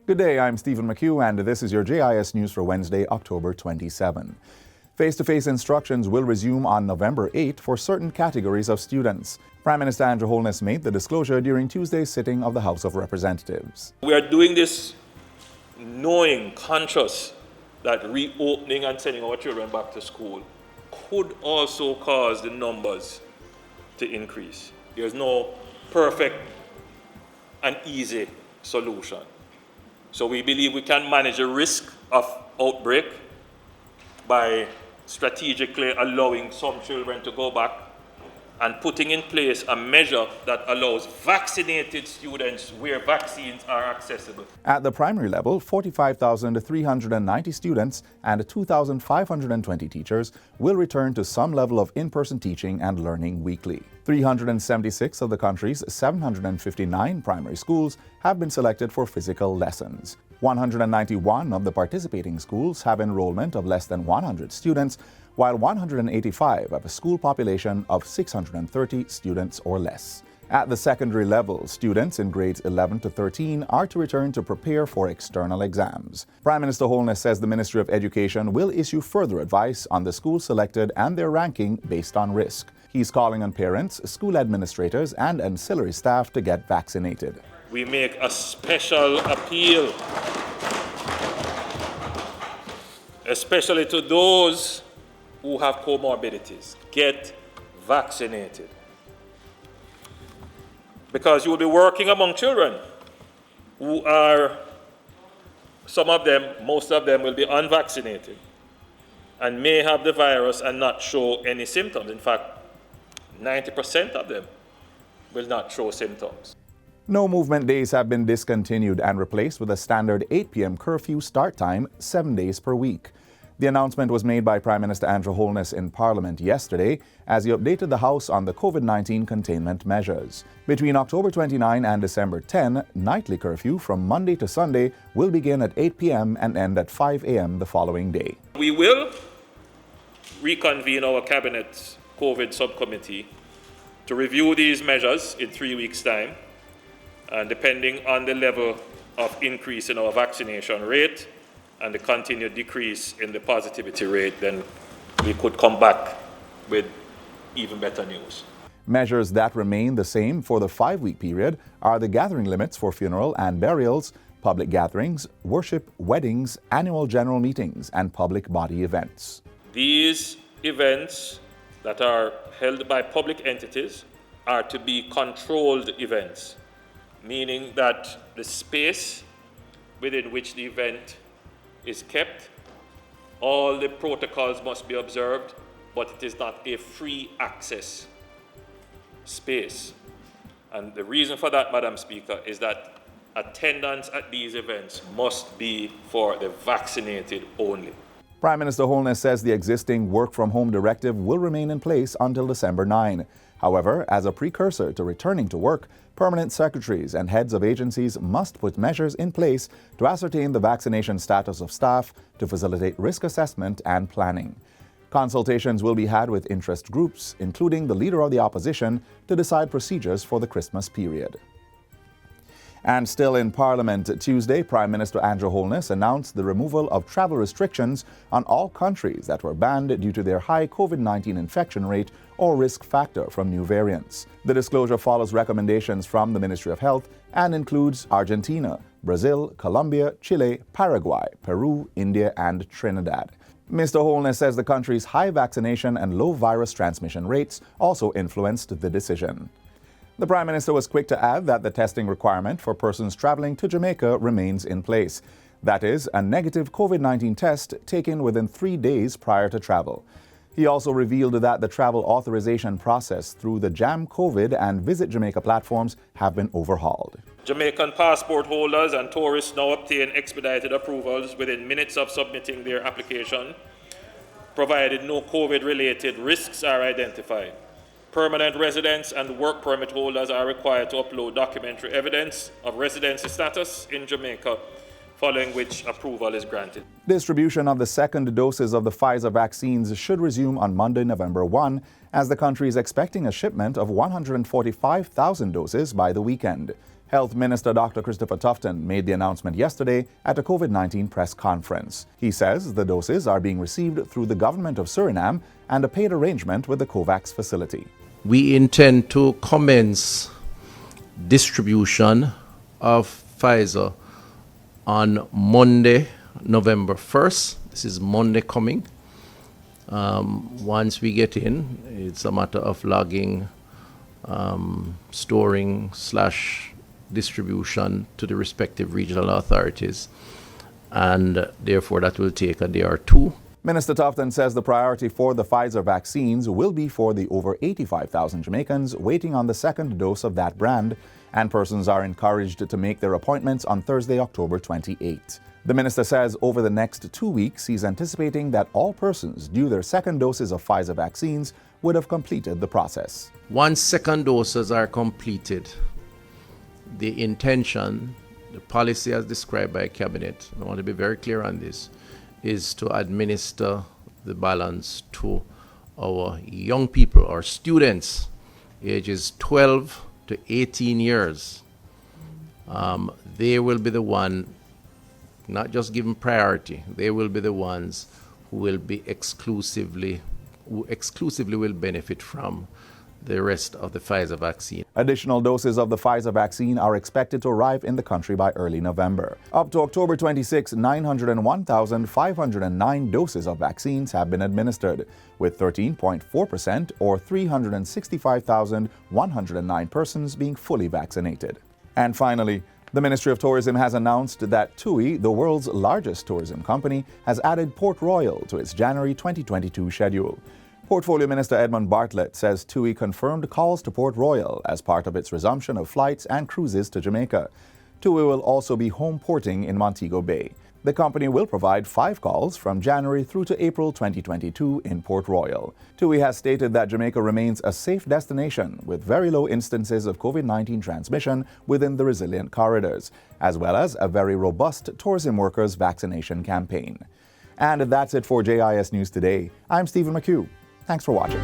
Good day, I'm Stephen McHugh, and this is your JIS News for Wednesday, October 27. Face-to-face instructions will resume on November 8 for certain categories of students. Prime Minister Andrew Holness made the disclosure during Tuesday's sitting of the House of Representatives. We are doing this knowing, conscious, that reopening and sending our children back to school could also cause the numbers to increase. There's no perfect and easy solution. So we believe we can manage the risk of outbreak by strategically allowing some children to go back and putting in place a measure that allows vaccinated students where vaccines are accessible. At the primary level, 45,390 students and 2,520 teachers will return to some level of in-person teaching and learning weekly. 376 of the country's 759 primary schools have been selected for physical lessons. 191 of the participating schools have enrollment of less than 100 students, while 185 have a school population of 630 students or less. At the secondary level, students in grades 11 to 13 are to return to prepare for external exams. Prime Minister Holness says the Ministry of Education will issue further advice on the schools selected and their ranking based on risk. He's calling on parents, school administrators, and ancillary staff to get vaccinated. We make a special appeal, especially to those who have comorbidities. Get vaccinated. Because you will be working among children who are, some of them, most of them will be unvaccinated and may have the virus and not show any symptoms. In fact, 90% of them will not show symptoms. No movement days have been discontinued and replaced with a standard 8 p.m. curfew start time 7 days per week. The announcement was made by Prime Minister Andrew Holness in Parliament yesterday as he updated the House on the COVID-19 containment measures. Between October 29 and December 10, nightly curfew from Monday to Sunday will begin at 8 p.m. and end at 5 a.m. the following day. We will reconvene our Cabinet's COVID subcommittee to review these measures in 3 weeks' time, and depending on the level of increase in our vaccination rate and the continued decrease in the positivity rate, then we could come back with even better news. Measures that remain the same for the 5-week period are the gathering limits for funeral and burials, public gatherings, worship, weddings, annual general meetings, and public body events. These events that are held by public entities are to be controlled events, meaning that the space within which the event is kept, all the protocols must be observed, but it is not a free access space. And the reason for that, Madam Speaker, is that attendance at these events must be for the vaccinated only. Prime Minister Holness says the existing work-from-home directive will remain in place until December 9. However, as a precursor to returning to work, permanent secretaries and heads of agencies must put measures in place to ascertain the vaccination status of staff to facilitate risk assessment and planning. Consultations will be had with interest groups, including the Leader of the Opposition, to decide procedures for the Christmas period. And still in Parliament, Tuesday, Prime Minister Andrew Holness announced the removal of travel restrictions on all countries that were banned due to their high COVID-19 infection rate or risk factor from new variants. The disclosure follows recommendations from the Ministry of Health and includes Argentina, Brazil, Colombia, Chile, Paraguay, Peru, India, and Trinidad. Mr. Holness says the country's high vaccination and low virus transmission rates also influenced the decision. The Prime Minister was quick to add that the testing requirement for persons traveling to Jamaica remains in place. That is, a negative COVID-19 test taken within 3 days prior to travel. He also revealed that the travel authorization process through the Jam COVID and Visit Jamaica platforms have been overhauled. Jamaican passport holders and tourists now obtain expedited approvals within minutes of submitting their application, provided no COVID-related risks are identified. Permanent residents and work permit holders are required to upload documentary evidence of residency status in Jamaica, following which approval is granted. Distribution of the second doses of the Pfizer vaccines should resume on Monday, November 1, as the country is expecting a shipment of 145,000 doses by the weekend. Health Minister Dr. Christopher Tufton made the announcement yesterday at a COVID-19 press conference. He says the doses are being received through the government of Suriname and a paid arrangement with the COVAX facility. We intend to commence distribution of Pfizer on Monday, November 1st. This is Monday coming. Once we get in, it's a matter of logging, storing / distribution to the respective regional authorities, and therefore that will take a day or two. Minister Tufton says the priority for the Pfizer vaccines will be for the over 85,000 Jamaicans waiting on the second dose of that brand, and persons are encouraged to make their appointments on Thursday, October 28. The minister says over the next 2 weeks, he's anticipating that all persons due their second doses of Pfizer vaccines would have completed the process. Once second doses are completed, the intention, the policy as described by Cabinet, I want to be very clear on this, is to administer the balance to our young people, our students, ages 12 to 18 years. They will be the one, not just given priority, they will be the ones who will be exclusively will benefit from the rest of the Pfizer vaccine. Additional doses of the Pfizer vaccine are expected to arrive in the country by early November. Up to October 26, 901,509 doses of vaccines have been administered, with 13.4% or 365,109 persons being fully vaccinated. And finally, the Ministry of Tourism has announced that TUI, the world's largest tourism company, has added Port Royal to its January 2022 schedule. Portfolio Minister Edmund Bartlett says TUI confirmed calls to Port Royal as part of its resumption of flights and cruises to Jamaica. TUI will also be home porting in Montego Bay. The company will provide 5 calls from January through to April 2022 in Port Royal. TUI has stated that Jamaica remains a safe destination with very low instances of COVID-19 transmission within the resilient corridors, as well as a very robust tourism workers vaccination campaign. And that's it for JIS News Today. I'm Stephen McHugh. Thanks for watching.